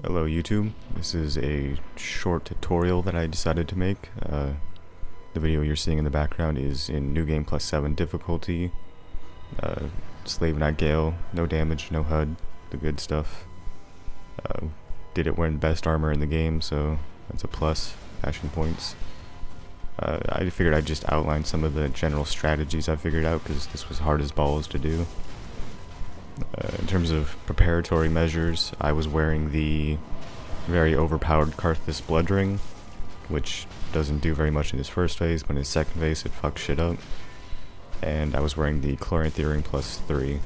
Hello YouTube, this is a short tutorial that I decided to make. The video you're seeing in the background is in NG+7 difficulty. Slave Knight Gael, no damage, no HUD, the good stuff. Did it wearing best armor in the game, so that's a plus, passion points. I figured I'd just outline some of the general strategies I figured out because this was hard as balls to do. In terms of preparatory measures, I was wearing the very overpowered Karthus Blood Ring, which doesn't do very much in his first phase, but in his second phase it fucks shit up. And I was wearing the Chloranthy Ring +3,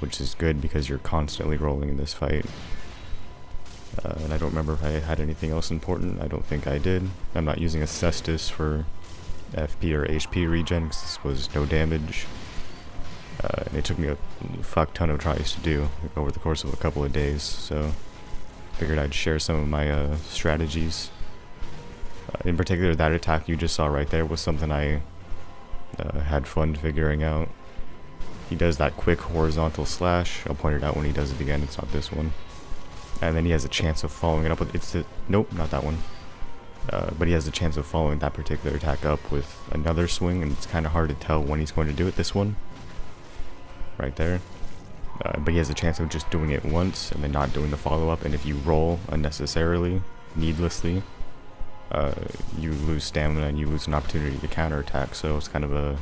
which is good because you're constantly rolling in this fight. And I don't remember if I had anything else important. I don't think I did. I'm not using a Cestus for FP or HP regen because this was no damage. And it took me a fuck ton of tries to do over the course of a couple of days, so figured I'd share some of my strategies. In particular, that attack you just saw right there was something I had fun figuring out. He does that quick horizontal slash. I'll point it out when he does it again, it's not this one. And then he has a chance of following it up with, nope, not that one. But he has a chance of following that particular attack up with another swing, and it's kind of hard to tell when he's going to do it. This one right there, but he has a chance of just doing it once and then not doing the follow-up, and if you roll unnecessarily, needlessly, you lose stamina and you lose an opportunity to counterattack. So it's kind of a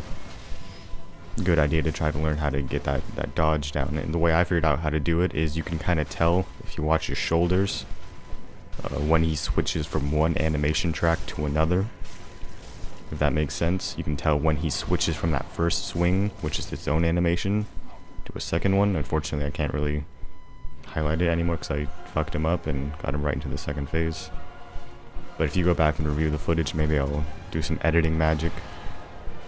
good idea to try to learn how to get that dodge down. And the way I figured out how to do it is you can kind of tell if you watch his shoulders when he switches from one animation track to another. If that makes sense, you can tell when he switches from that first swing, which is its own animation, to a second one. Unfortunately, I can't really highlight it anymore because I fucked him up and got him right into the second phase. But if you go back and review the footage, maybe I'll do some editing magic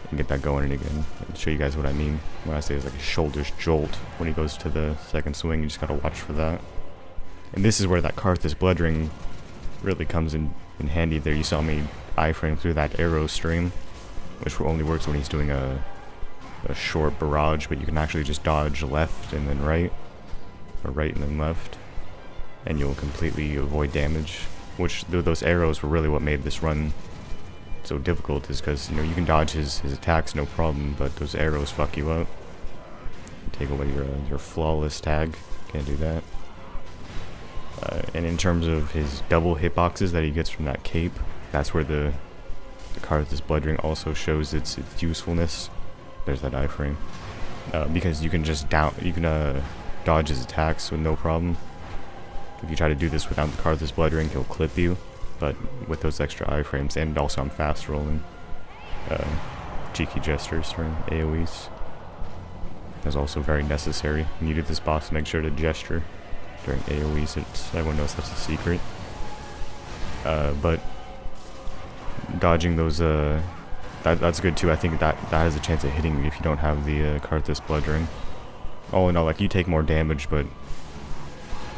and get that going again and show you guys what I mean when I say it's like a shoulders jolt when he goes to the second swing. You just gotta watch for that. And this is where that Karthus Blood Ring really comes in handy. There you saw me iframe through that arrow stream, which only works when he's doing a short barrage, but you can actually just dodge left and then right, or right and then left, and you'll completely avoid damage. Which those arrows were really what made this run so difficult, is because you can dodge his attacks no problem, but those arrows fuck you up. Take away your flawless tag, can't do that. And in terms of his double hitboxes that he gets from that cape, that's where the Karthus Blood Ring also shows its usefulness. There's that iframe. Because you can just dodge his attacks with no problem. If you try to do this without the Karthus Blood Ring, he'll clip you. But with those extra iframes, and also I'm fast rolling, cheeky gestures during AoEs is also very necessary. When you do this boss, make sure to gesture during AoEs. Everyone knows that's a secret. But dodging those, that's good too. I think that has a chance of hitting you if you don't have the Karthus Blood Ring. All in all, like, you take more damage, but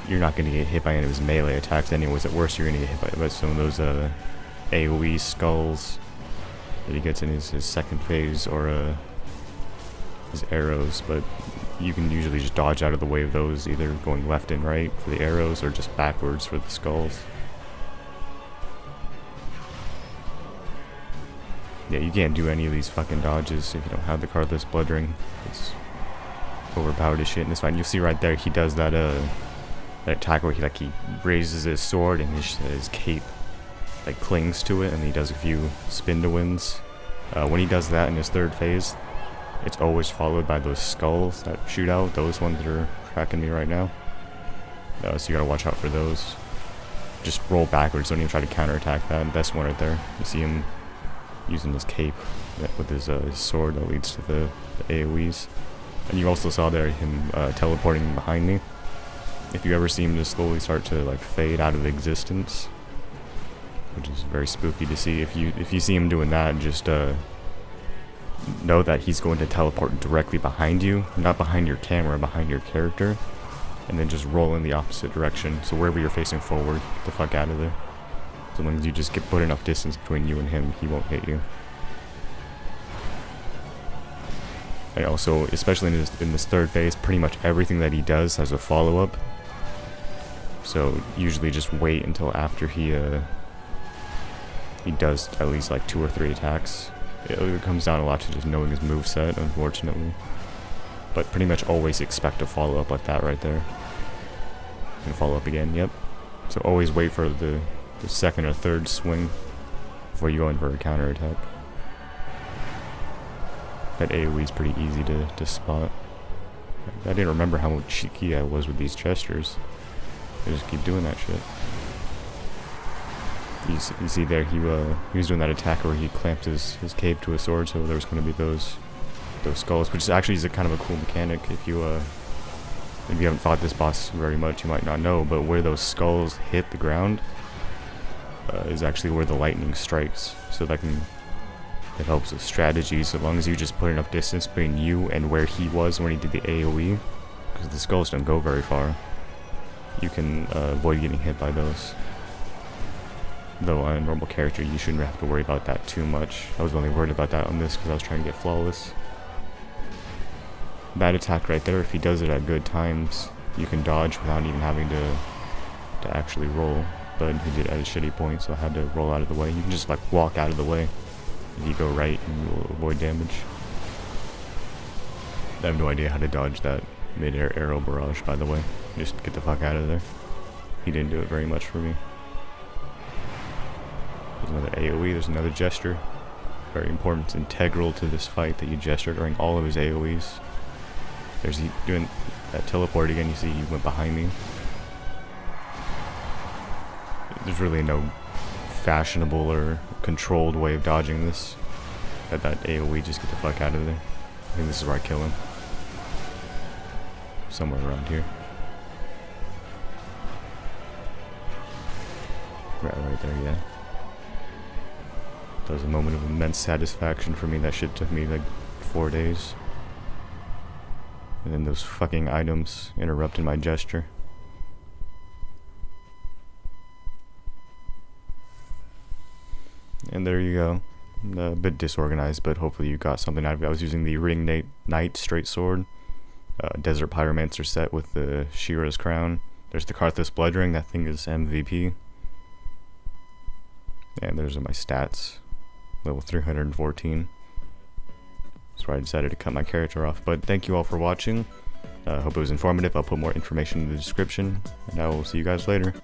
you're not going to get hit by any of his melee attacks anyways. At worst, you're going to get hit by some of those AoE skulls that he gets in his second phase, or his arrows, but you can usually just dodge out of the way of those, either going left and right for the arrows or just backwards for the skulls. Yeah, you can't do any of these fucking dodges if you don't have the Karthus Blood Ring. It's overpowered as shit in this fight. You'll see right there, he does that attack where he raises his sword and his cape clings to it, and he does a few spin to wins. When he does that in his third phase, it's always followed by those skulls that shoot out, those ones that are tracking me right now. So you gotta watch out for those. Just roll backwards, don't even try to counterattack that. Best one right there. You see him using his cape with his sword that leads to the AoEs. And you also saw there him teleporting behind me. If you ever see him just slowly start to fade out of existence, which is very spooky to see, if you see him doing that, just know that he's going to teleport directly behind you, not behind your camera, behind your character, and then just roll in the opposite direction. So wherever you're facing forward, get the fuck out of there. So long as you just put enough distance between you and him, he won't hit you. And also, especially in this third phase, pretty much everything that he does has a follow-up. So usually just wait until after he does at least like 2 or 3 attacks. It comes down a lot to just knowing his moveset, unfortunately. But pretty much always expect a follow-up like that right there. And follow up again, yep. So always wait for the second or third swing before you go in for a counter attack. That AoE is pretty easy to spot. I didn't remember how cheeky I was with these gestures. I just keep doing that shit. You see there, he was doing that attack where he clamped his cape to a sword, so there was going to be those skulls, which is actually a kind of a cool mechanic. If you haven't fought this boss very much, you might not know, but where those skulls hit the ground is actually where the lightning strikes. So it helps with strategy, so long as you just put enough distance between you and where he was when he did the AoE, because the skulls don't go very far. You can avoid getting hit by those. Though on a normal character, you shouldn't have to worry about that too much. I was only worried about that on this because I was trying to get flawless. That attack right there, if he does it at good times, you can dodge without even having to actually roll. But he did it at a shitty point, so I had to roll out of the way. You can just like walk out of the way. If you go right, and you will avoid damage. I have no idea how to dodge that mid-air arrow barrage, by the way. Just get the fuck out of there. He didn't do it very much for me. There's another AoE, there's another gesture. Very important, it's integral to this fight that you gesture during all of his AoEs. There's he doing that teleport again, you see he went behind me. There's really no fashionable or controlled way of dodging this. That AoE, just get the fuck out of there. I think this is where I kill him. Somewhere around here. Right there, yeah. That was a moment of immense satisfaction for me. That shit took me like 4 days. And then those fucking items interrupted my gesture. And there you go. A bit disorganized, but hopefully you got something out of it. I was using the Ring Knight straight sword. Desert Pyromancer set with the Shira's crown. There's the Karthus Blood Ring. That thing is MVP. And those are my stats. Level 314. That's where I decided to cut my character off. But thank you all for watching. Hope it was informative. I'll put more information in the description. And I will see you guys later.